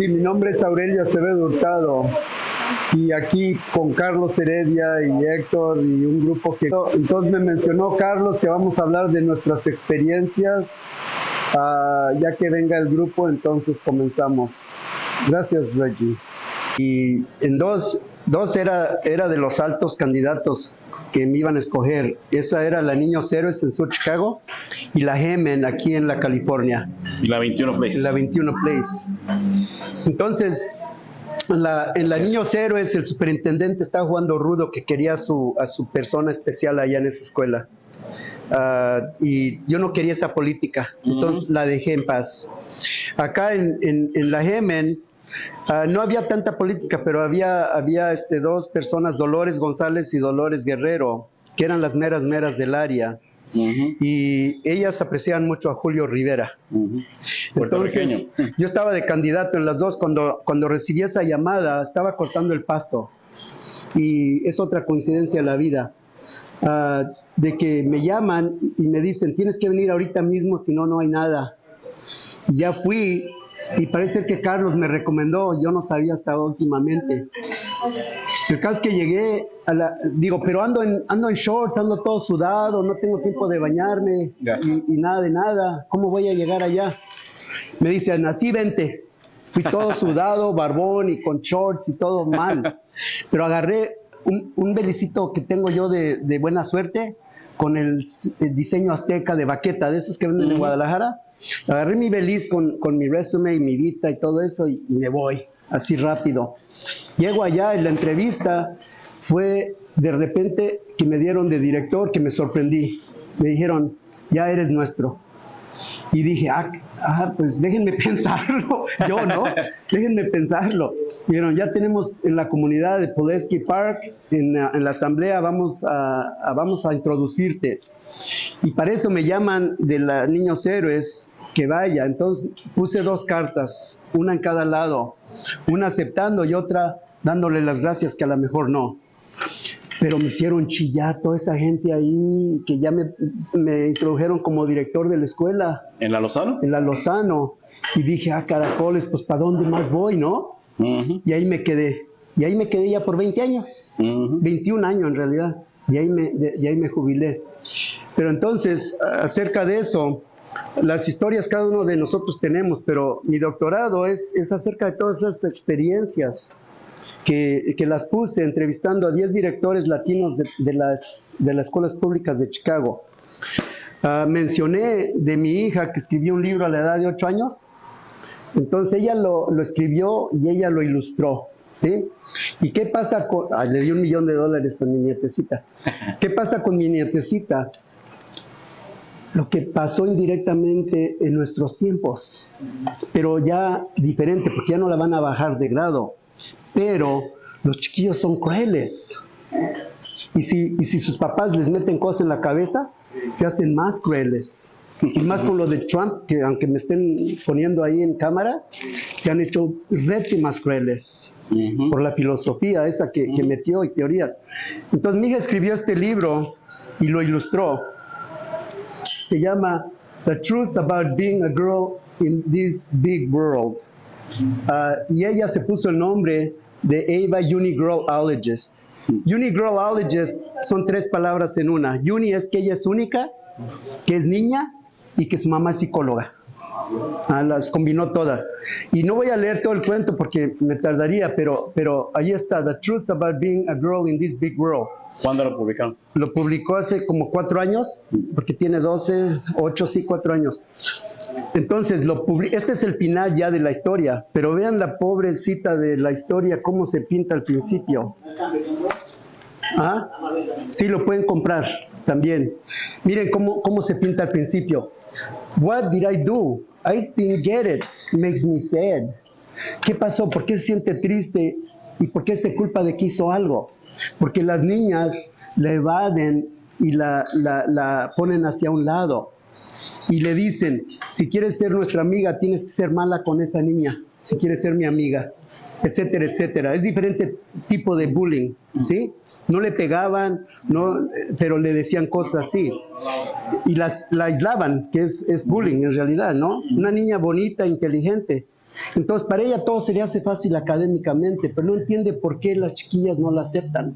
Sí, mi nombre es Aurelio Acevedo Hurtado y aquí con Carlos Heredia y Héctor y un grupo que... Entonces me mencionó Carlos que vamos a hablar de nuestras experiencias. Ya que venga el grupo, entonces comenzamos. Gracias, Reggie. Y en dos era de los altos candidatos que me iban a escoger. Esa era la Niños Héroes en Sur Chicago y la Gemen aquí en la California. Y la 21 Place. La 21 Place. Entonces, en la Niños Héroes, el superintendente estaba jugando rudo que quería a su persona especial allá en esa escuela. Y yo no quería esa política, entonces la dejé en paz. Acá en la Gemen no había tanta política, pero había dos personas, Dolores González y Dolores Guerrero, que eran las meras del área. Y ellas apreciaban mucho a Julio Rivera. Entonces, yo estaba de candidato en las dos. Cuando recibí esa llamada, estaba cortando el pasto. Y es otra coincidencia de la vida. De que me llaman y me dicen, tienes que venir ahorita mismo, si no, no hay nada. Y ya fui, y parece que Carlos me recomendó, yo no sabía hasta últimamente. El caso es que llegué, pero ando en shorts, ando todo sudado, no tengo tiempo de bañarme, y nada de nada, ¿cómo voy a llegar allá? Me dicen, así vente. Fui todo sudado, barbón y con shorts y todo mal, pero agarré un belicito que tengo yo de buena suerte, con el diseño azteca de baqueta, de esos que venden en Guadalajara. Agarré mi beliz con mi resume y mi vita y todo eso y me voy, así rápido. Llego allá y la entrevista fue de repente que me dieron de director, que me sorprendí. Me dijeron, ya eres nuestro. Y dije, pues déjenme pensarlo. Yo, ¿no? Déjenme pensarlo. Dijeron, ya tenemos en la comunidad de Pulaski Park, en la asamblea, vamos a introducirte. Y para eso me llaman de la Niños Héroes, que vaya. Entonces puse 2 cartas, una en cada lado. Una aceptando y otra dándole las gracias, que a lo mejor no. Pero me hicieron chillar toda esa gente ahí, que ya me introdujeron como director de la escuela. ¿En la Lozano? En la Lozano. Y dije, caracoles, pues ¿para dónde más voy, no? Y ahí me quedé. Y ahí me quedé ya por 20 años. 21 años en realidad. Y ahí me jubilé. Pero entonces, acerca de eso, las historias cada uno de nosotros tenemos, pero mi doctorado es acerca de todas esas experiencias que las puse entrevistando a 10 directores latinos de las escuelas públicas de Chicago. Mencioné de mi hija que escribió un libro a la edad de 8 años. Entonces ella lo escribió y ella lo ilustró, ¿sí? ¿Y qué pasa con...? Le di $1 millón a mi nietecita. ¿Qué pasa con mi nietecita? Lo que pasó indirectamente en nuestros tiempos, pero ya diferente, porque ya no la van a bajar de grado. Pero los chiquillos son crueles. Y si sus papás les meten cosas en la cabeza, se hacen más crueles. Y más con lo de Trump, que aunque me estén poniendo ahí en cámara, se han hecho más crueles por la filosofía esa que metió y teorías. Entonces mi hija escribió este libro y lo ilustró. Se llama The Truth About Being a Girl in This Big World. Y ella se puso el nombre de Ava Unigirlologist. Unigirlologist son 3 palabras en una. Uni es que ella es única, que es niña y que su mamá es psicóloga. Las combinó todas. Y no voy a leer todo el cuento porque me tardaría, pero ahí está, The Truth About Being a Girl in This Big World. ¿Cuándo lo publicaron? Lo publicó hace como 4 años, porque tiene 4 años. Entonces, este es el final ya de la historia, pero vean la pobrecita de la historia, cómo se pinta al principio. Sí, lo pueden comprar también. Miren cómo se pinta al principio. What did I do? I didn't get it. Makes me sad. ¿Qué pasó? ¿Por qué se siente triste? ¿Y por qué se culpa de que hizo algo? Porque las niñas la evaden y la ponen hacia un lado. Y le dicen, si quieres ser nuestra amiga, tienes que ser mala con esa niña. Si quieres ser mi amiga, etcétera, etcétera. Es diferente tipo de bullying, ¿sí? No le pegaban, pero le decían cosas así. Y la aislaban, que es bullying en realidad, ¿no? Una niña bonita, inteligente, Entonces, para ella todo se le hace fácil académicamente, pero no entiende por qué las chiquillas no la aceptan.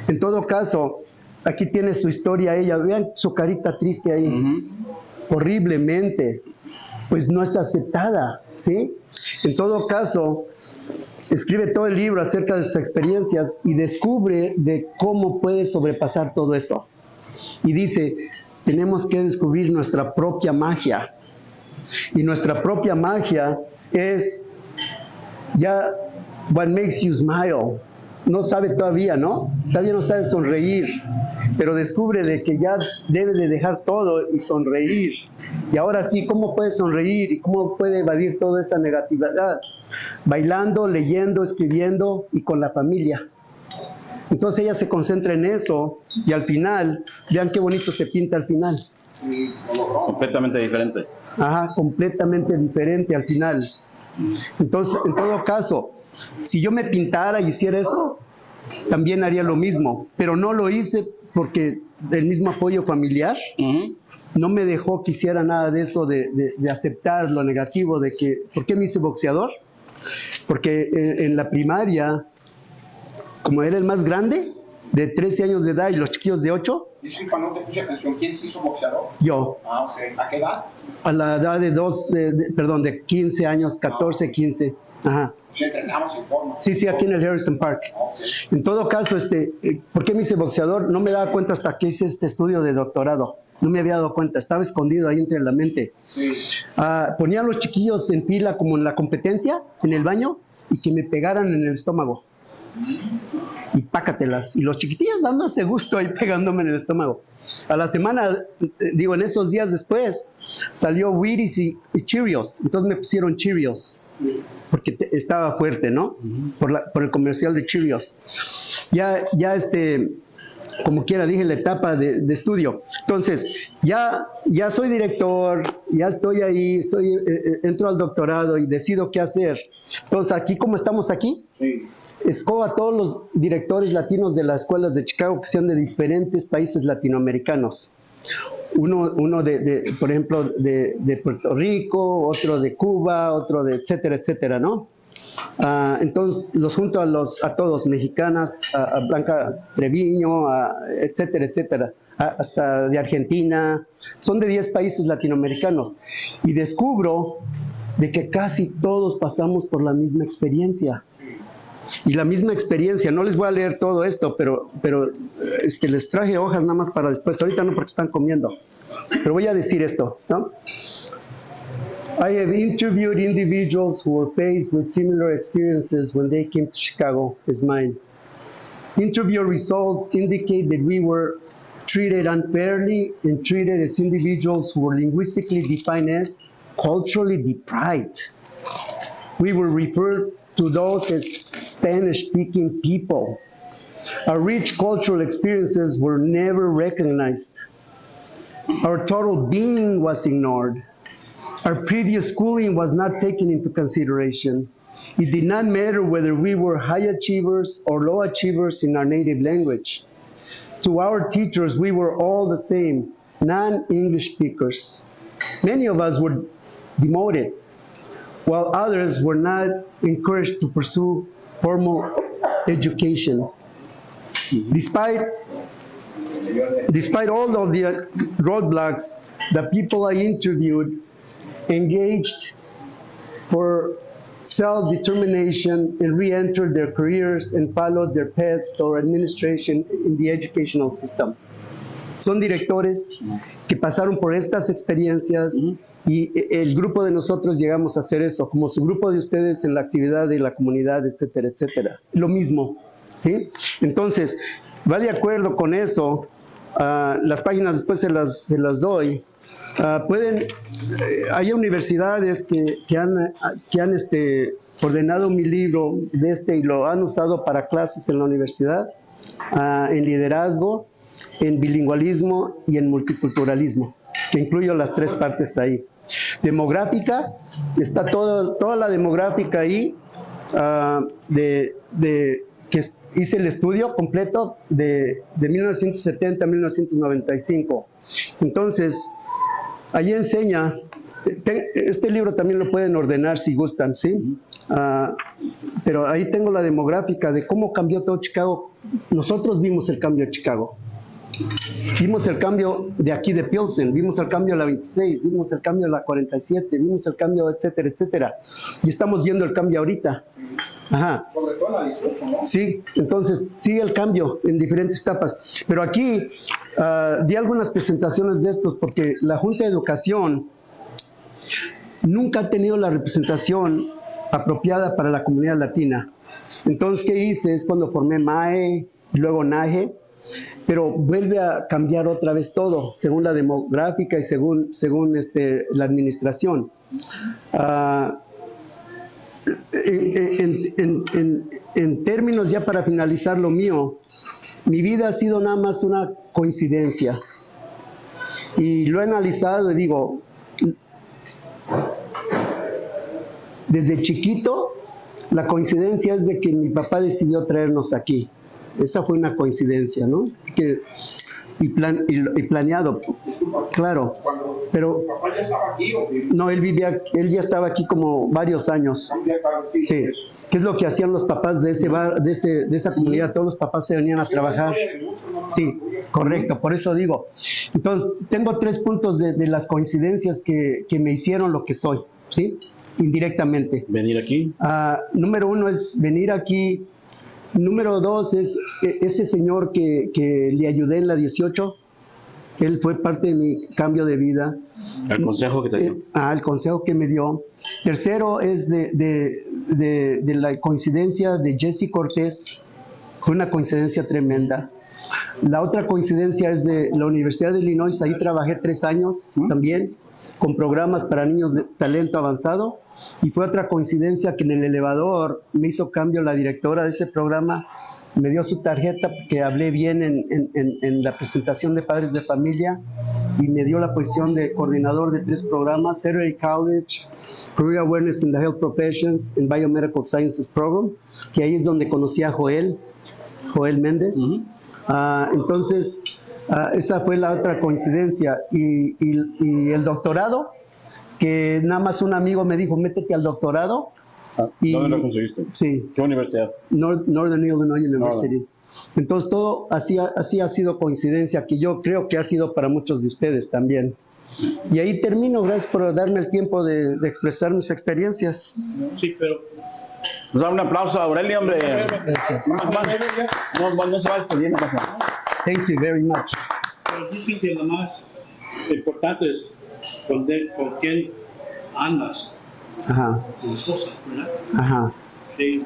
En todo caso, aquí tiene su historia ella. Vean su carita triste ahí. Horriblemente. Pues no es aceptada, ¿sí? En todo caso, escribe todo el libro acerca de sus experiencias y descubre de cómo puede sobrepasar todo eso. Y dice, tenemos que descubrir nuestra propia magia. Y nuestra propia magia es ya what makes you smile. No sabe todavía, ¿no? Todavía no sabe sonreír, pero descubre de que ya debe de dejar todo y sonreír. Y ahora sí, ¿cómo puede sonreír y cómo puede evadir toda esa negatividad? Bailando, leyendo, escribiendo y con la familia. Entonces ella se concentra en eso y al final, vean qué bonito se pinta al final. Completamente diferente. Ajá, completamente diferente al final. Entonces, en todo caso, si yo me pintara y hiciera eso, también haría lo mismo, pero no lo hice porque el mismo apoyo familiar no me dejó que hiciera nada de eso, de aceptar lo negativo, de que, ¿por qué me hice boxeador? Porque en la primaria, como era el más grande, de 13 años de edad y los chiquillos de 8. Disculpa, no te puse atención. ¿Quién se hizo boxeador? Yo. Ah, ok. ¿A qué edad? A la edad de 15 años, 14, 15. Ajá. ¿Se entrenamos en forma? Sí, aquí en el Harrison Park. Okay. En todo caso, ¿por qué me hice boxeador? No me daba cuenta hasta que hice este estudio de doctorado. No me había dado cuenta, estaba escondido ahí entre la mente. Sí. Ponía a los chiquillos en fila como en la competencia, en el baño, y que me pegaran en el estómago. Y pácatelas. Y los chiquitillos dándose gusto ahí pegándome en el estómago. A la semana, en esos días después, salió Wheaties y Cheerios. Entonces me pusieron Cheerios. Porque estaba fuerte, ¿no? Por el comercial de Cheerios. Ya como quiera, dije la etapa de estudio. Entonces, ya soy director, ya estoy ahí, entro al doctorado y decido qué hacer. Entonces, aquí, como estamos aquí, Sí. escojo a todos los directores latinos de las escuelas de Chicago que sean de diferentes países latinoamericanos. Uno por ejemplo, de Puerto Rico, otro de Cuba, otro de etcétera, etcétera, ¿no? Entonces los junto a todos, mexicanas, a Blanca Treviño, etcétera, etcétera, hasta de Argentina. Son de 10 países latinoamericanos. Y descubro de que casi todos pasamos por la misma experiencia. Y la misma experiencia, no les voy a leer todo esto, pero les traje hojas nada más para después, ahorita no porque están comiendo, pero voy a decir esto, ¿no? I have interviewed individuals who were faced with similar experiences when they came to Chicago as mine. Interview results indicate that we were treated unfairly and treated as individuals who were linguistically defined as culturally deprived. We were referred to those as Spanish-speaking people. Our rich cultural experiences were never recognized. Our total being was ignored. Our previous schooling was not taken into consideration. It did not matter whether we were high achievers or low achievers in our native language. To our teachers, we were all the same, non-English speakers. Many of us were demoted, while others were not encouraged to pursue formal education. Despite all of the roadblocks, the people I interviewed engaged for self-determination and re-entered their careers and followed their paths toward administration in the educational system. Son directores que pasaron por estas experiencias y el grupo de nosotros llegamos a hacer eso, como su grupo de ustedes en la actividad de la comunidad, etcétera, etcétera. Lo mismo, ¿sí? Entonces, va de acuerdo con eso. Las páginas después se las doy. Hay universidades que han ordenado mi libro y lo han usado para clases en la universidad, en liderazgo, en bilingüismo y en multiculturalismo, que incluyo las 3 partes ahí. Demográfica, está toda la demográfica ahí, que hice el estudio completo de 1970 a 1995. Entonces, allí enseña Este libro también lo pueden ordenar si gustan, ¿sí? Pero ahí tengo la demográfica de cómo cambió todo Chicago. Nosotros vimos el cambio de Chicago. Vimos el cambio de aquí de Pilsen, vimos el cambio de la 26, vimos el cambio de la 47, vimos el cambio, etcétera, etcétera. Y estamos viendo el cambio ahorita. Ajá. Sobre todo en la 18, ¿no? Sí, entonces sigue el cambio en diferentes etapas. Pero aquí di algunas presentaciones de estos porque la Junta de Educación nunca ha tenido la representación apropiada para la comunidad latina. Entonces, ¿qué hice? Es cuando formé MAE y luego NAGE, pero vuelve a cambiar otra vez todo, según la demográfica y según la administración. En términos, ya para finalizar lo mío, mi vida ha sido nada más una coincidencia. Y lo he analizado y digo, desde chiquito, la coincidencia es de que mi papá decidió traernos aquí. Esa fue una coincidencia, ¿no? Y planeado, claro. Pero Pero papá ya estaba aquí, ¿o qué? no, él ya estaba aquí como varios años. Ya estaba, sí. Sí. ¿Qué es lo que hacían los papás de ese bar, de esa comunidad? Todos los papás se venían a trabajar. Sí, correcto, por eso digo. Entonces, tengo 3 puntos de las coincidencias que me hicieron lo que soy, ¿sí? Indirectamente. Venir aquí. Número 1 es venir aquí. Número 2 es ese señor que le ayudé en la 18. Él fue parte de mi cambio de vida. El consejo que te dio. El consejo que me dio. Tercero es de la coincidencia de Jesse Cortés. Fue una coincidencia tremenda. La otra coincidencia es de la Universidad de Illinois. Ahí trabajé 3 años también, con programas para niños de talento avanzado. Y fue otra coincidencia que en el elevador me hizo cambio la directora de ese programa. Me dio su tarjeta porque hablé bien en la presentación de padres de familia y me dio la posición de coordinador de 3 programas: Saturday College, Career Awareness in the Health Professions, and Biomedical Sciences Program, que ahí es donde conocí a Joel Méndez. Entonces, esa fue la otra coincidencia. Y el doctorado, que nada más un amigo me dijo, métete al doctorado. ¿Dónde lo conseguiste? Sí. ¿Qué universidad? Northern Illinois University. Entonces todo así ha sido coincidencia, que yo creo que ha sido para muchos de ustedes también. Y ahí termino. Gracias por darme el tiempo de expresar mis experiencias. Sí, pero... Nos da un aplauso a Aurelio, hombre. No se va a despedir, no pasa nada. Thank you very much. Pero dicen que lo más importante es con quién andas, Ajá, con tu esposa, ¿verdad? ajá. Que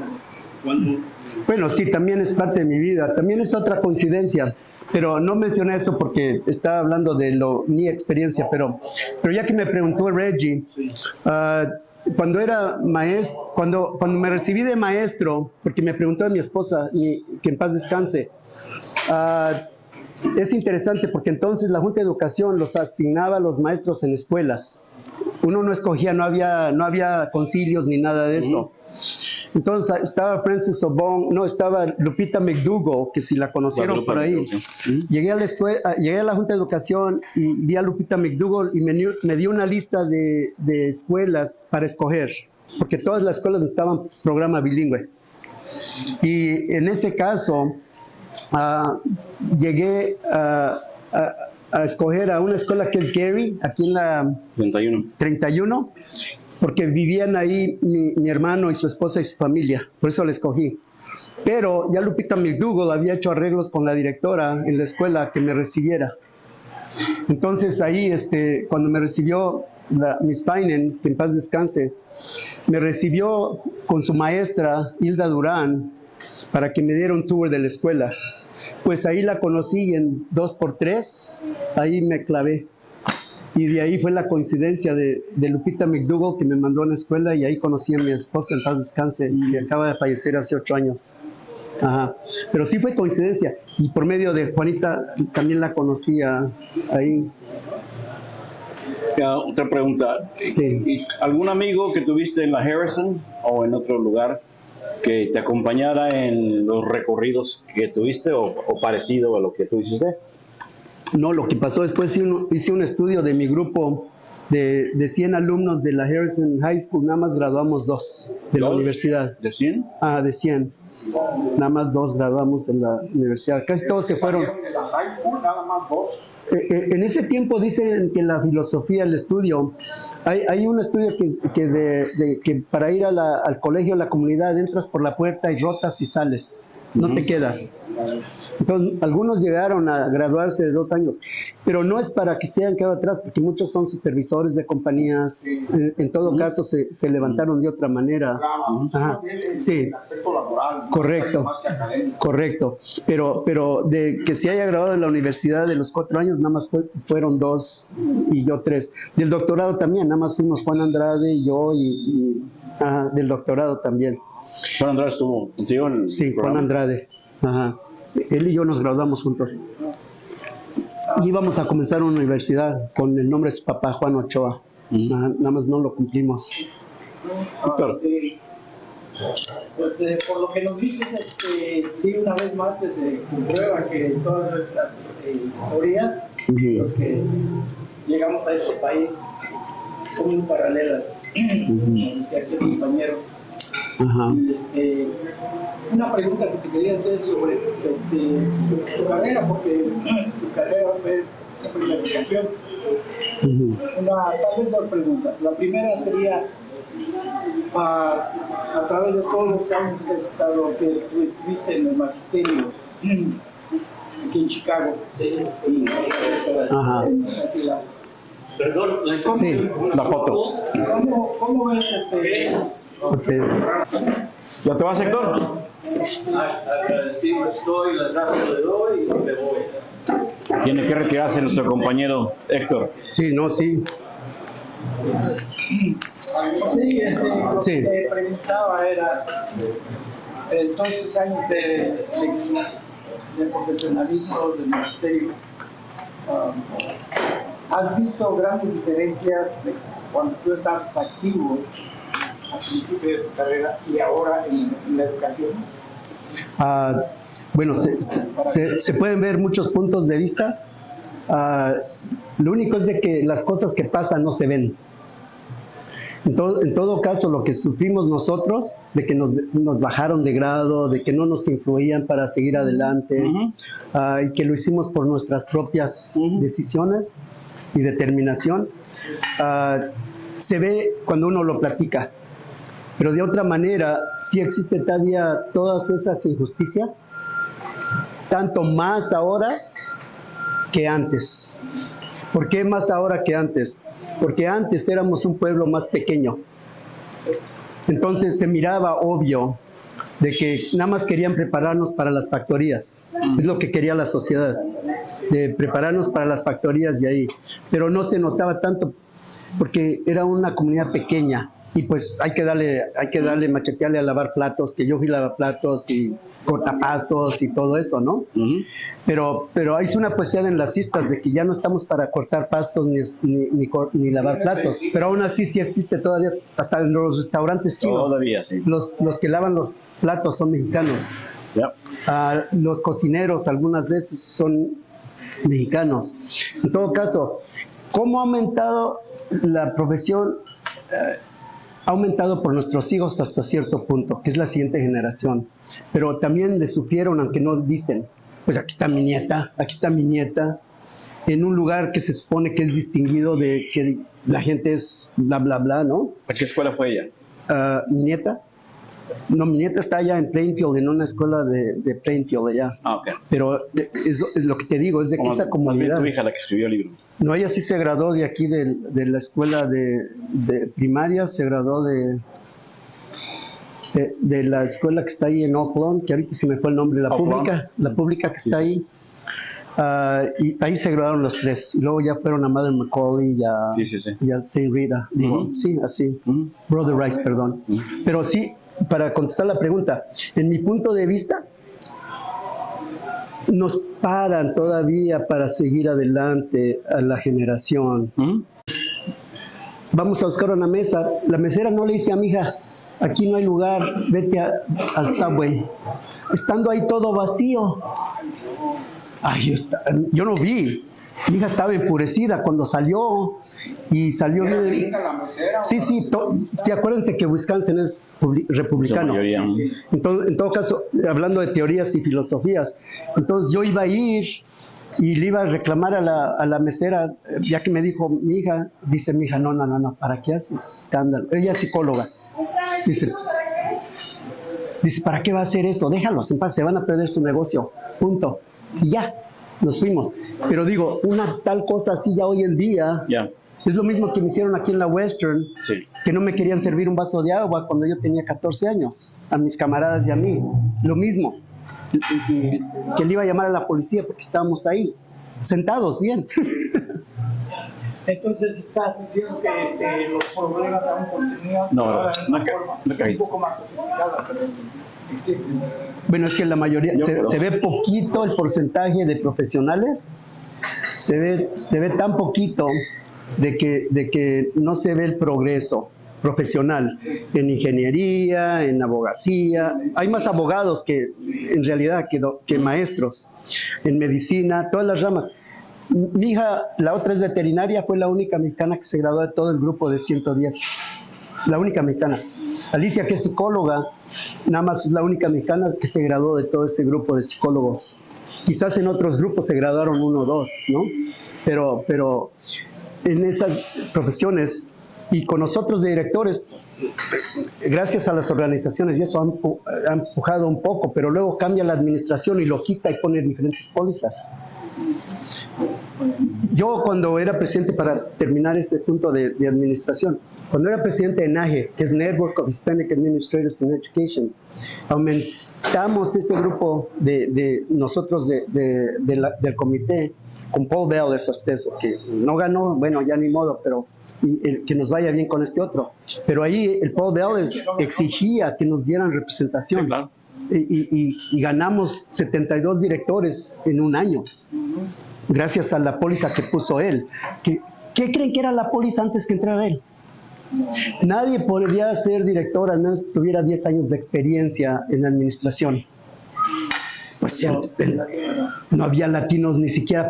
cuando Bueno, sí, también es parte de mi vida. También es otra coincidencia, pero no mencioné eso porque estaba hablando de mi experiencia. Pero ya que me preguntó Reggie, cuando era maestro, cuando me recibí de maestro, porque me preguntó a mi esposa, y que en paz descanse, es interesante porque entonces la Junta de Educación los asignaba a los maestros en escuelas. Uno no escogía, no había concilios ni nada de eso. Entonces estaba Frances Obong, estaba Lupita McDougall, que si la conocieron por ahí. Llegué a la escuela, llegué a la Junta de Educación y vi a Lupita McDougall y me dio una lista de escuelas para escoger, porque todas las escuelas necesitaban programa bilingüe. Y en ese caso llegué a escoger a una escuela que es Gary, aquí en la 31, porque vivían ahí mi hermano y su esposa y su familia, por eso la escogí. Pero ya Lupita McDougall había hecho arreglos con la directora en la escuela que me recibiera. Entonces ahí, cuando me recibió Miss Steinen, que en paz descanse, me recibió con su maestra Hilda Durán para que me diera un tour de la escuela. Pues ahí la conocí en 2x3, ahí me clavé. Y de ahí fue la coincidencia de Lupita McDougall, que me mandó a la escuela, y ahí conocí a mi esposa en paz descanse, que acaba de fallecer hace 8 años. Ajá. Pero sí fue coincidencia. Y por medio de Juanita también la conocía ahí. Otra pregunta. Sí. ¿Algún amigo que tuviste en la Harrison o en otro lugar que te acompañara en los recorridos que tuviste o parecido a lo que tú hiciste? No, lo que pasó después, hice un estudio de mi grupo de 100 alumnos de la Harrison High School, nada más graduamos 2 de la ¿Dos? universidad. ¿De 100? De 100. Nada más 2 graduamos de la universidad. Casi todos se fueron. De la high school, nada más 2. En ese tiempo dicen que la filosofía, el estudio, hay un estudio que para ir al colegio, a la comunidad, entras por la puerta y rotas y sales, no te quedas. Entonces, algunos llegaron a graduarse de 2 años, pero no es para que se hayan quedado atrás, porque muchos son supervisores de compañías, en todo caso se levantaron de otra manera. Ajá. Sí. El aspecto laboral. Correcto, Más que académico. correcto, pero de que se haya graduado de la universidad de los 4 años, nada más fueron 2 y yo 3. Del doctorado también, nada más fuimos Juan Andrade y yo del doctorado también. Juan Andrade estuvo contigo en el Sí, Juan programa. Andrade. Ajá. Él y yo nos graduamos juntos. Y íbamos a comenzar una universidad con el nombre de su papá, Juan Ochoa. Ajá, nada más no lo cumplimos. Claro. Pues por lo que nos dices, sí, una vez más se comprueba que todas nuestras historias, los que llegamos a este país, son muy paralelas, como decía aquí el compañero. Ajá. Y una pregunta que te quería hacer sobre tu carrera, porque tu carrera fue siempre la educación. Tal vez 2 preguntas. La primera sería, a través de todos los años que has estado, que tú estuviste en el magisterio aquí en Chicago, y Ajá. en otras ciudades. Perdón, Sí, La foto. ¿Cómo ves ok. ¿Ya te vas, Héctor? agradecido estoy, las gracias le doy y me voy. Tiene que retirarse nuestro compañero Héctor. Sí, no, sí. Sí, lo Sí. que te preguntaba era, en todos estos años de profesionalismo del magisterio, ¿has visto grandes diferencias de cuando tú estás activo al principio de tu carrera y ahora en la educación? Bueno, se pueden ver muchos puntos de vista. Lo único es de que las cosas que pasan no se ven. En todo caso, lo que sufrimos nosotros, de que nos bajaron de grado, de que no nos influían para seguir adelante, y que lo hicimos por nuestras propias decisiones y determinación, se ve cuando uno lo platica. Pero de otra manera, sí existe todavía todas esas injusticias, tanto más ahora que antes. ¿Por qué más ahora que antes? Porque antes éramos un pueblo más pequeño. Entonces se miraba obvio de que nada más querían prepararnos para las factorías. Es lo que quería la sociedad, de prepararnos para las factorías de ahí. Pero no se notaba tanto porque era una comunidad pequeña. Y pues hay que darle, machetearle a lavar platos, que yo fui a lavar platos y cortapastos y todo eso, ¿no? Pero hay una poesía en las cistas de que ya no estamos para cortar pastos ni lavar platos. Pero aún así sí existe todavía, hasta en los restaurantes chinos. Todavía, sí. Los que lavan los platos son mexicanos. Los cocineros, algunas veces son mexicanos. En todo caso, ¿cómo ha aumentado la profesión? Ha aumentado por nuestros hijos hasta cierto punto, que es la siguiente generación. Pero también le sufrieron, aunque no dicen, pues aquí está mi nieta, en un lugar que se supone que es distinguido de que la gente es bla, bla, bla, ¿no? ¿A qué escuela fue ella? Mi nieta está allá en Plainfield, en una escuela de Plainfield allá. Ok. Pero es lo que te digo, es de que esta Más bien comunidad... tu hija la que escribió el libro. No, ella sí se graduó de aquí, de la escuela de primaria, se graduó de la escuela que está ahí en Oakland, que ahorita se me fue el nombre, la pública que está ahí. Y ahí se graduaron los 3. Y luego ya fueron a Mother Macaulay y a St. Rita. Digo, sí, así. Brother Rice, perdón. Pero sí, para contestar la pregunta, en mi punto de vista, nos paran todavía para seguir adelante a la generación. Vamos a buscar una mesa. La mesera no le dice a mi hija, aquí no hay lugar, vete al Subway. Estando ahí todo vacío. Ay, yo no vi. Mi hija estaba enfurecida cuando salió y salió Era bien. gringa la mesera, Sí, sí, sí, acuérdense que Wisconsin es republicano. Su mayoría. Entonces, en todo caso, hablando de teorías y filosofías, entonces yo iba a ir y le iba a reclamar a la mesera, ya que me dijo mi hija, dice mi hija, no, ¿para qué haces escándalo? Ella es psicóloga. Dice, ¿para qué va a hacer eso? Déjalos en paz, se van a perder su negocio, punto. Y ya, nos fuimos. Pero digo, una tal cosa así ya hoy en día, Ya, es lo mismo que me hicieron aquí en la Western, sí. que no me querían servir un vaso de agua cuando yo tenía 14 años, a mis camaradas y a mí, lo mismo. Y que le iba a llamar a la policía porque estábamos ahí, sentados, bien. Entonces estás diciendo que los problemas aún continúan No, ahora de una no, forma no caí. un poco más sofisticada, pero existen. Bueno, es que la mayoría, Yo, se ve poquito el porcentaje de profesionales, se ve tan poquito de que no se ve el progreso profesional en ingeniería, en abogacía. Hay más abogados que en realidad que maestros, en medicina, todas las ramas. Mi hija, la otra es veterinaria, fue la única mexicana que se graduó de todo el grupo de 110. La única mexicana. Alicia, que es psicóloga, nada más es la única mexicana que se graduó de todo ese grupo de psicólogos. Quizás en otros grupos se graduaron 1 o 2, ¿no? Pero en esas profesiones y con nosotros de directores, gracias a las organizaciones, y eso ha empujado un poco, pero luego cambia la administración y lo quita y pone diferentes pólizas. Yo cuando era presidente, para terminar ese punto de administración, cuando era presidente de NAGE, que es Network of Hispanic Administrators in Education, aumentamos ese grupo de nosotros del comité con Paul Bell de Sosteso, que no ganó, bueno, ya ni modo, pero que nos vaya bien con este otro. Pero ahí el Paul Bell exigía que nos dieran representación. Sí, claro. Y ganamos 72 directores en un año, gracias a la póliza que puso él. ¿Qué creen que era la póliza antes que entrara él? Nadie podría ser director al menos que tuviera 10 años de experiencia en administración. Pues no había latinos ni siquiera,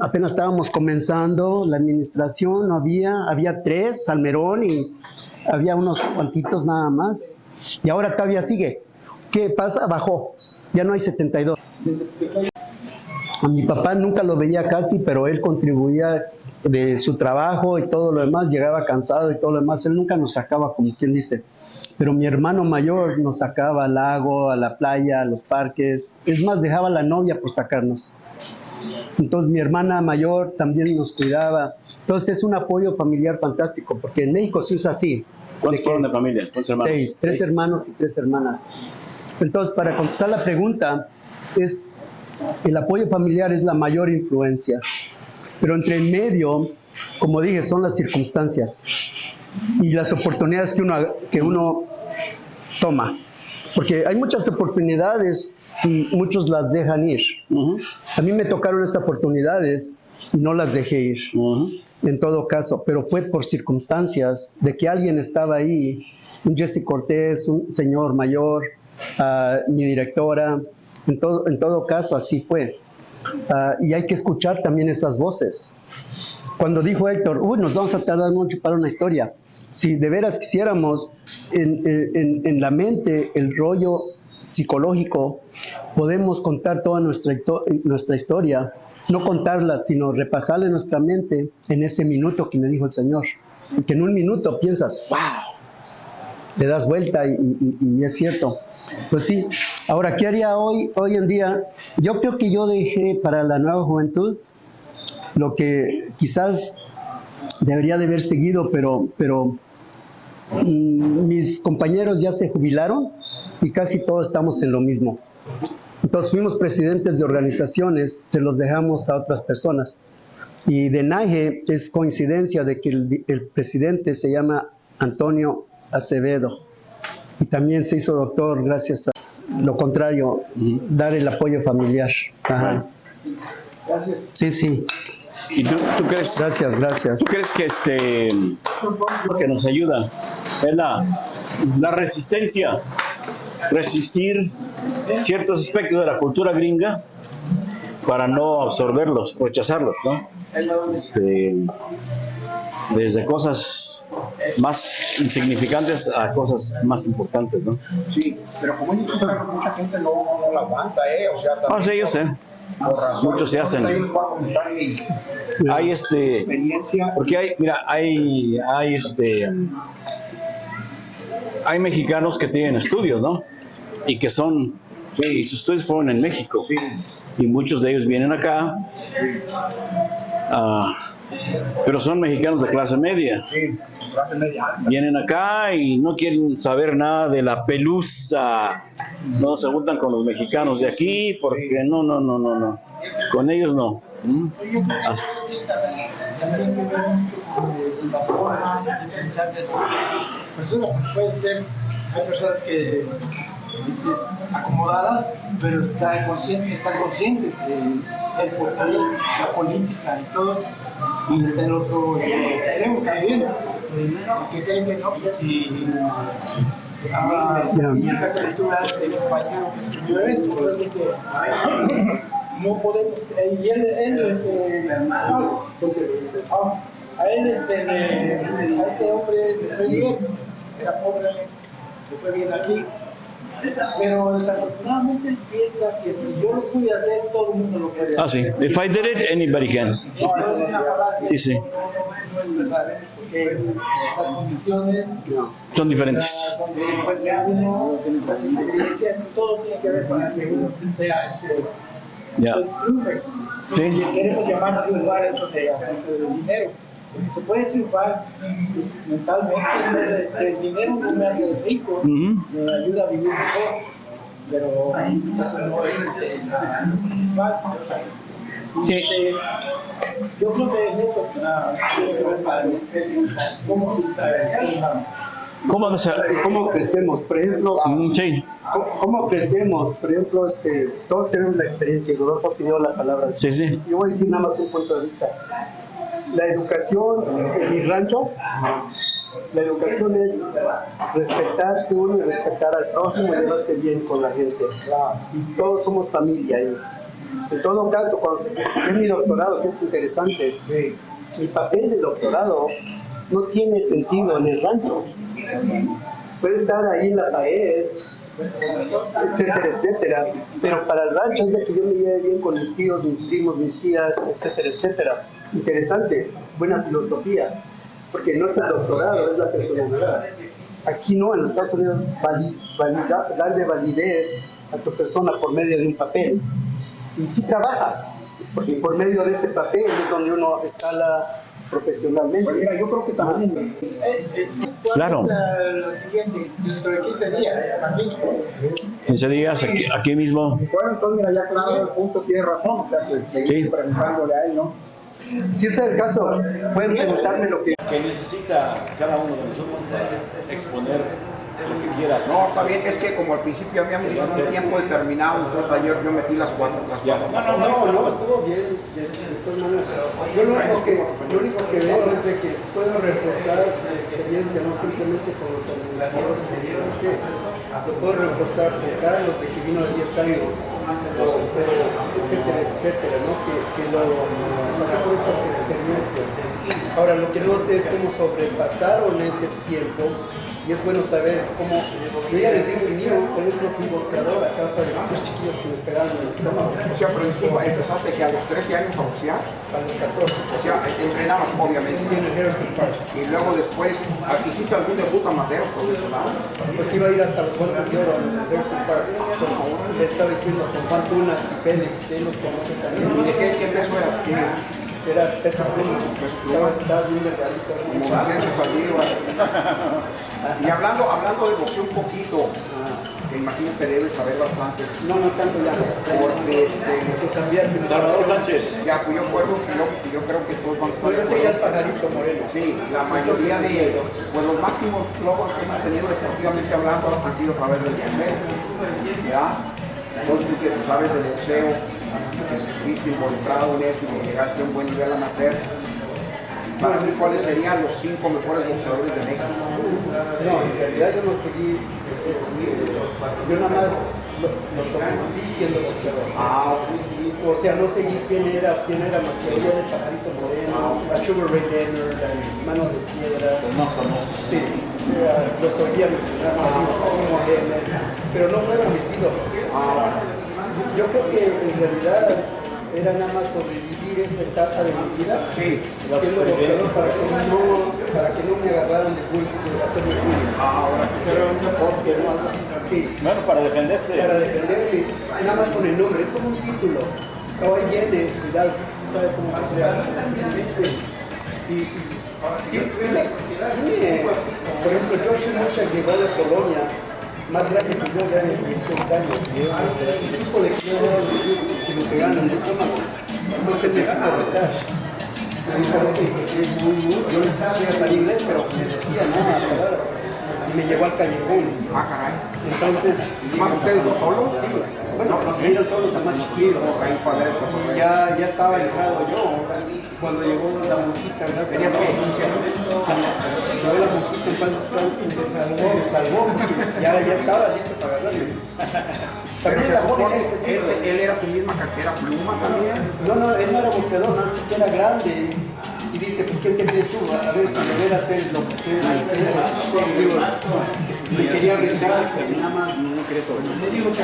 apenas estábamos comenzando la administración, había 3, Salmerón, y había unos cuantitos nada más. Y ahora todavía sigue. ¿Qué pasa? Bajó, ya no hay 72. A mi papá nunca lo veía casi, pero él contribuía de su trabajo y todo lo demás, llegaba cansado y todo lo demás, él nunca nos sacaba, como quien dice. Pero mi hermano mayor nos sacaba al lago, a la playa, a los parques, es más, dejaba a la novia por sacarnos. Entonces mi hermana mayor también nos cuidaba. Entonces es un apoyo familiar fantástico, porque en México se usa así. ¿Cuántos fueron de familia? ¿Cuántos hermanos? 6, 3 hermanos y 3 hermanas. Entonces, para contestar la pregunta, el apoyo familiar es la mayor influencia. Pero entre en medio, como dije, son las circunstancias y las oportunidades que uno toma. Porque hay muchas oportunidades y muchos las dejan ir. A mí me tocaron estas oportunidades y no las dejé ir, en todo caso, pero fue por circunstancias de que alguien estaba ahí, un Jesse Cortés, un señor mayor, mi directora, en todo caso así fue. Y hay que escuchar también esas voces. Cuando dijo Héctor, nos vamos a tardar mucho para una historia, si de veras quisiéramos en la mente el rollo psicológico, podemos contar toda nuestra historia, no contarla, sino repasarla en nuestra mente en ese minuto que me dijo el Señor. Que en un minuto piensas, wow, le das vuelta y es cierto. Pues sí. Ahora, ¿qué haría hoy en día? Yo creo que yo dejé para la nueva juventud lo que quizás debería de haber seguido, pero mis compañeros ya se jubilaron y casi todos estamos en lo mismo. Entonces fuimos presidentes de organizaciones, se los dejamos a otras personas. Y de NAGE es coincidencia de que el presidente se llama Antonio Acevedo. Y también se hizo doctor gracias a lo contrario, dar el apoyo familiar. Ajá. Gracias. Sí. ¿Y tú crees? Gracias. ¿Tú crees que lo que nos ayuda es la resistencia? Resistir ciertos aspectos de la cultura gringa, para no absorberlos, rechazarlos, ¿no? Desde cosas más insignificantes a cosas más importantes, ¿no? Sí, pero como ellos mucha gente no la aguanta, o sea, también Sí, yo sé. por razón, Muchos se hacen. ahorita yo les voy a comentar mi Hay experiencia. porque hay mexicanos que tienen estudios, ¿no? Y que y sus estudios fueron en México. Sí, Y muchos de ellos vienen acá, pero son mexicanos de clase media. sí, clase media alta. Vienen acá y no quieren saber nada de la pelusa. No se juntan con los mexicanos de aquí porque no. Con ellos no. Así- También que ver mucho con la forma de pensar de las personas. Puede ser, hay personas que dices, acomodadas, pero están conscientes del poder, la política y todo. Y está el otro extremo también, que creen que no, pues si la cultura del compañero que estudió esto, pues, de que no podemos, y él a este hombre le fue bien, era pobre, le fue bien aquí, pero desafortunadamente él piensa que si yo lo pude hacer, todo el mundo lo puede hacer. sí. If I did it, anybody can. Eso es una falacia. Sí. No es verdad, porque las condiciones Son diferentes. donde encuentra uno, las experiencias, todo tiene que ver para que uno sea Ya. pues, triunfe. Sí. Y queremos llamar triunfar eso de hacerse del dinero. Porque se puede triunfar pues, mentalmente. El dinero no me hace rico, me ayuda a vivir mejor, pero eso no es la principal. Sí. Yo creo que en eso tiene que ver para cómo utilizar el ¿Cómo crecemos? Por ejemplo, Sí. ¿cómo crecemos? Por ejemplo, todos tenemos la experiencia, y Rodolfo pidió la palabra. Sí. Yo voy a decir nada más un punto de vista. La educación en mi rancho, la educación es respetarse uno y respetar al prójimo y llevarse bien con la gente. Y todos somos familia ahí. En todo caso, cuando es mi doctorado, que es interesante, mi papel de doctorado no tiene sentido en el rancho. Puede estar ahí en la pared, etcétera, pero para el rancho es de que yo me lleve bien con mis tíos, mis primos, mis tías, etcétera. Interesante, buena filosofía, porque no es el doctorado, es la personalidad. Aquí no, en los Estados Unidos, darle validez a tu persona por medio de un papel. Y sí trabaja, porque por medio de ese papel es donde uno escala profesionalmente. Pues mira, yo creo que también Claro. Lo siguiente, dentro de 15 días, aquí. 15 días aquí mismo. bueno, entonces mira, ya claro el punto, tiene razón, o sea, pues, seguir preguntándole a él, ¿no? Si ese es el caso, pueden preguntarme lo que... que necesita cada uno de nosotros para exponer lo que quiera. No, está bien, es que como al principio habíamos dicho un tiempo determinado, entonces ayer yo metí las cuatro. No, estuvo bien, de todas maneras. Yo lo único que veo es de que puedo reforzar la experiencia, no simplemente con los administradores, que lo puedo reforzar con Carlos, de que vino a 10 años, etcétera, ¿no? Que lo pasó por esas experiencias. Ahora, lo que no sé es cómo sobrepasaron ese tiempo. Y es bueno saber cómo, yo ya les digo, el mío, por ejemplo, fui boxeador a causa de los chiquillos que me pegaban en el estómago. O sea, pero disculpa, empezaste que a los 13 años a boxear, A los 14. o sea, entrenabas obviamente. Sí, en el Harrison Park. Y luego después, ¿hiciste algún debut amateur profesional? Pues iba a ir hasta los Juegos de Oro en el Harrison Park. Le estaba diciendo con Juan Tunas y Félix, que él los conoce también. ¿Y de qué peso eras? Era peso pluma. Estaba bien delgadito. Como Vicente Saldívar. Y hablando de boxeo un poquito, que imagino que debes saber bastante. No tanto ya. Porque Que cambiar. Salvador Sánchez. ya, pues yo acuerdo que yo creo que todos van a estar de Yo seguía al acuerdo. pajarito moreno. Sí, la mayoría de los máximos logros que hemos tenido deportivamente hablando han sido a través del boxeo. ¿Ya? Entonces tú que sabes del boxeo, que estuviste involucrado en eso y llegaste a un buen nivel amateur, para mí, ¿cuáles serían los 5 mejores boxeadores de México? No, en realidad yo no seguí, yo nada más lo sometí siendo boxeador. O sea, no seguí quién era más que yo de Pajarito Moreno, a Sugar Ray Leonard, a Mano de Piedra. Los más famosos. Sí, los oía mencionar como pero no fueron mis ídolos. Yo creo que en realidad era nada más sobrevivir esa etapa de mi vida, siendo boxeador para que no me agarraran de hacerme bullying. Porque no, sí. Bueno, para defenderse. Para defenderme, nada más con el nombre, es como un título. Hoy viene, cuidado, sabe cómo se llama. Por ejemplo, Josh Mucha llegó de Polonia, más grande que yo, ya de 16 años. El tipo de que lo pegaron en el estómago, no se me quiso retar. Yo no sabía salir inglés, pero me decía nada, palabras. Y me llevó al callejón. Caray. Entonces, ¿Más ustedes dos solos? Sí. Bueno, nos vieron todos los más chiquitos. Ya estaba entrado yo. Cuando llegó la monjita, ¿Tenías qué? 15 años? llegó la monjita en paz descanse y me salvó. Ya estaba listo para agarrarme. Pero También se la supone, joven, él era tu misma cartera pluma también. no, él no era boxeador, no, era grande. Y dice, pues, ¿qué te crees tú? A ver si de veras es lo que me quería rechazar, pero nada más. Le digo, te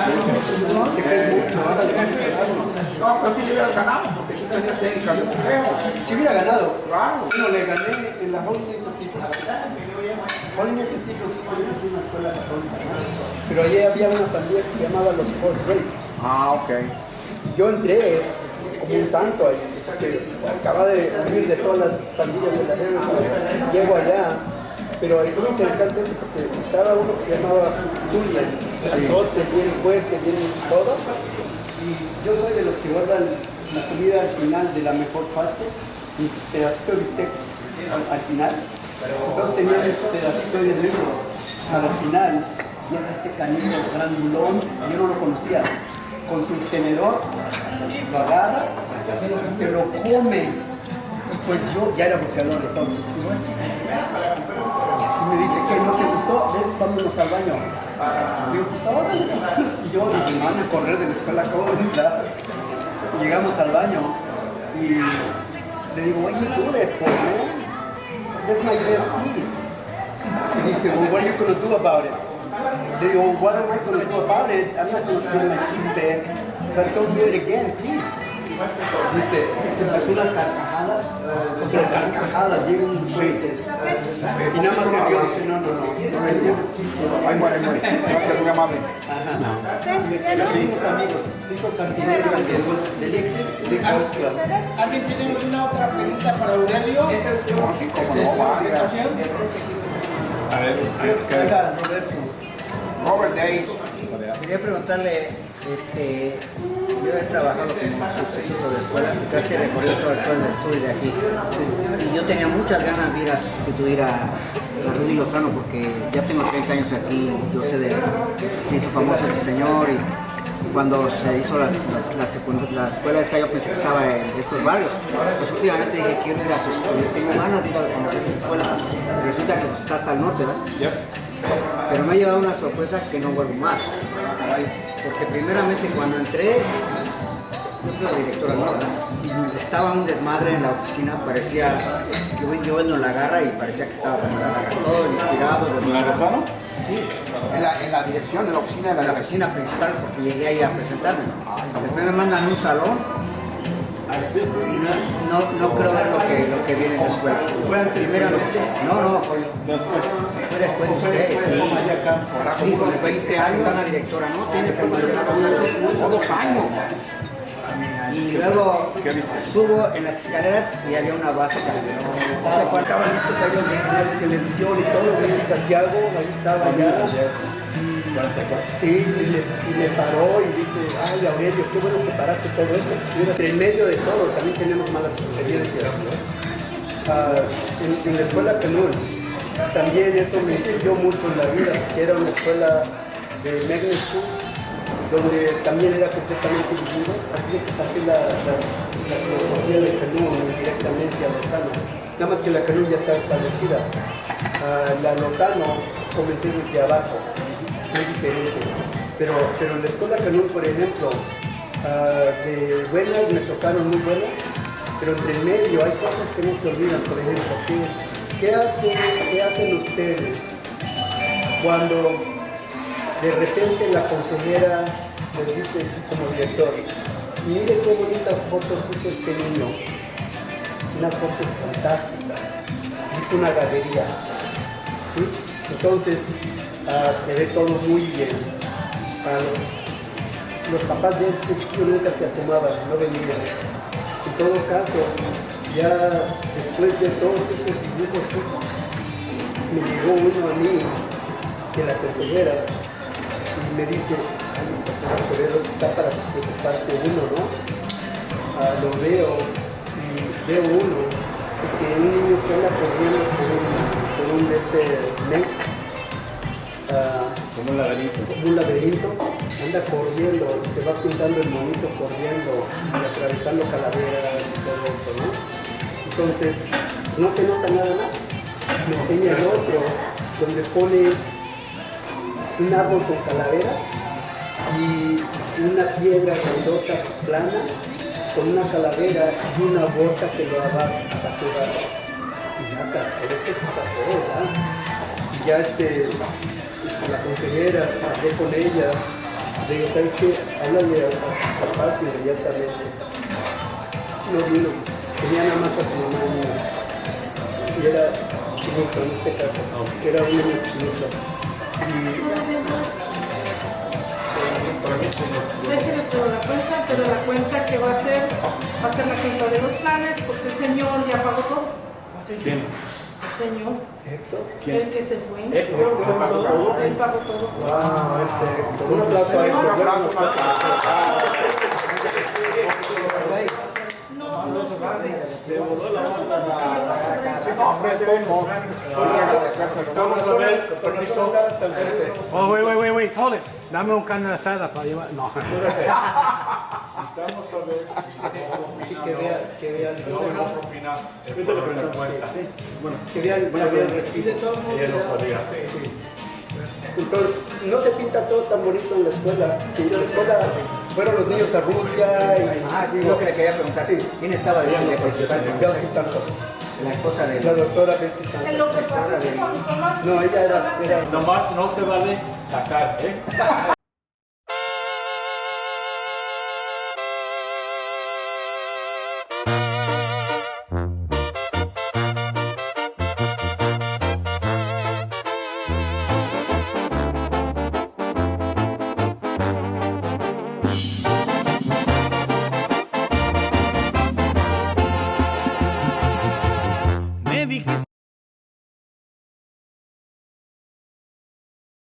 crees mucho, ahora le vamos a darnos. No, pero si le hubieras ganado, porque tú tenías técnica de boxeo. Si hubiera ganado, Claro. bueno, le gané en la Hollywood Tipo. Hollywood Tipo sí es una escuela católica, ¿no? Pero allí había una pandilla que se llamaba los Fort Drake. Ok. Yo entré como un santo ahí, que acaba de huir de todas las pandillas de la guerra. Llego allá, pero estuvo interesante eso porque estaba uno que se llamaba Julian, altote, bien fuerte, bien todo. Y yo soy de los que guardan la comida al final de la mejor parte, un pedacito de bistec al final. Entonces tenía un pedacito de libro al final, llega este canino grandulón, yo no lo conocía, con su tenedor, lo agarra y se lo come. Y pues yo ya era boxeador entonces. Y me dice, ¿qué? ¿No te gustó? Ven, vámonos al baño. Y yo, pues ahora. Y yo, y se van a correr de la escuela, acabo de entrar. Y llegamos al baño y le digo, what you do that for, man? That's my best piece. Y dice, well, what are you going to do about it? Le digo, well, what am I going to do about it? I'm not going to give my piece back, but don't do it again, please. Dice, empezó unas carcajadas, pero carcajadas bien fuertes. Y nada más se rió, dice, no. Ay, muere. Gracias, muy amable. Pero seguimos amigos, dijo cantinero de House Club. ¿Alguien tiene una otra pregunta para Aurelio? Sí, cómo no, va. A ver, Venga, Roberto. Robert Days. Quería preguntarle, yo he trabajado como sustituto de escuelas y casi he recorrido todo el sur de aquí. Y yo tenía muchas ganas de ir a sustituir a Rudy Lozano porque ya tengo 30 años aquí, yo sé se hizo famoso este señor y cuando se hizo la escuela esa yo pensé que estaba en estos barrios. Pues últimamente dije quiero ir a sustituir, tengo ganas de ir a conocer esta escuela. Resulta que está hasta el norte, ¿verdad? Pero me ha llevado una sorpresa que no vuelvo más. Porque primeramente cuando entré, yo fui la directora Norte, y estaba un desmadre en la oficina, parecía, yo vendo la garra y parecía que estaba con la garra, todo inspirado. ¿en la Lozano? Sí, En la dirección, en la oficina de en la la oficina principal porque llegué ahí a presentarme. Después me mandan a un salón y no creo ver lo que viene en la escuela. Primeramente, no, fue después de usted, sí, con 20 años está la directora, ¿no? Tiene como 2 años. y luego subo en las escaleras y había una base. O sea, cuando estaban estos años de televisión y todo, en Santiago, ahí estaba ya. Sí, y me paró y dice, ay Aurelio, qué bueno que paraste todo esto. Y en medio de todo, también tenemos malas experiencias. En la escuela Penur, también eso me influyó mucho en la vida, que era una escuela de magnet school, donde también era completamente dividido, así que pasé la filosofía del Canú directamente a Lozano, nada más que la Canú ya estaba establecida. La Lozano comencé desde abajo, muy diferente, pero en la escuela Canú, por ejemplo, de buenas me tocaron muy buenas, pero entre el medio hay cosas que no se olvidan. Por ejemplo, ¿qué hacen ustedes cuando de repente la consejera les dice como director, mire qué bonitas fotos hizo este niño, unas fotos fantásticas, hizo una galería, ¿sí? Entonces se ve todo muy bien. Los papás de este chiquillo nunca se asomaban, no venían. En todo caso, ya después de todos esos dibujos me llegó uno a mí, de la consejera, y me dice, ay, el severo está para preocuparse uno, ¿no? Lo veo y veo uno, que un niño que anda corriendo por un mes, como un laberinto, anda corriendo, se va pintando el monito corriendo y atravesando calaveras y todo eso, ¿no? Entonces, no se nota nada más. Me enseña el otro, donde pone un árbol con calaveras y una piedra grandota plana con una calavera y una boca que lo va a capturar. Y ya, pero esto se tapó, ¿verdad? Y ya la consejera, hablé con ella, le digo, ¿sabes qué? Háblale a sus papás inmediatamente. No vino, tenía nada más a su mamá y era chinito en este caso, era un niño chinito. Déjenme se da cuenta que va a ser la junta de los planes, porque el señor ya pagó todo. ¿Quién? El señor. ¿Héctor? ¿Quién? El que se fue. ¿Héctor? ¿Él pagó todo? Él pagó todo. Wow, ese Héctor. Un aplauso a Héctor. Estamos a ver, permiso. Oh, wait, hold it. Dame un carne asada para llevar. No. Estamos a ver. Que vean. No opinar. Ahorita le pregunto cuenta. Bueno, Que vean el recibo. ella no sabía. Entonces, no se pinta todo tan bonito en la escuela. En la escuela fueron los niños a Rusia y... Lo que le quería preguntar, Sí. ¿quién estaba de principal? Belkis Santos. La esposa de... La doctora Belkis En Santos. lo que pasa es que cuando tomas... No, ella era... Nomás no se vale sacar, ¿eh?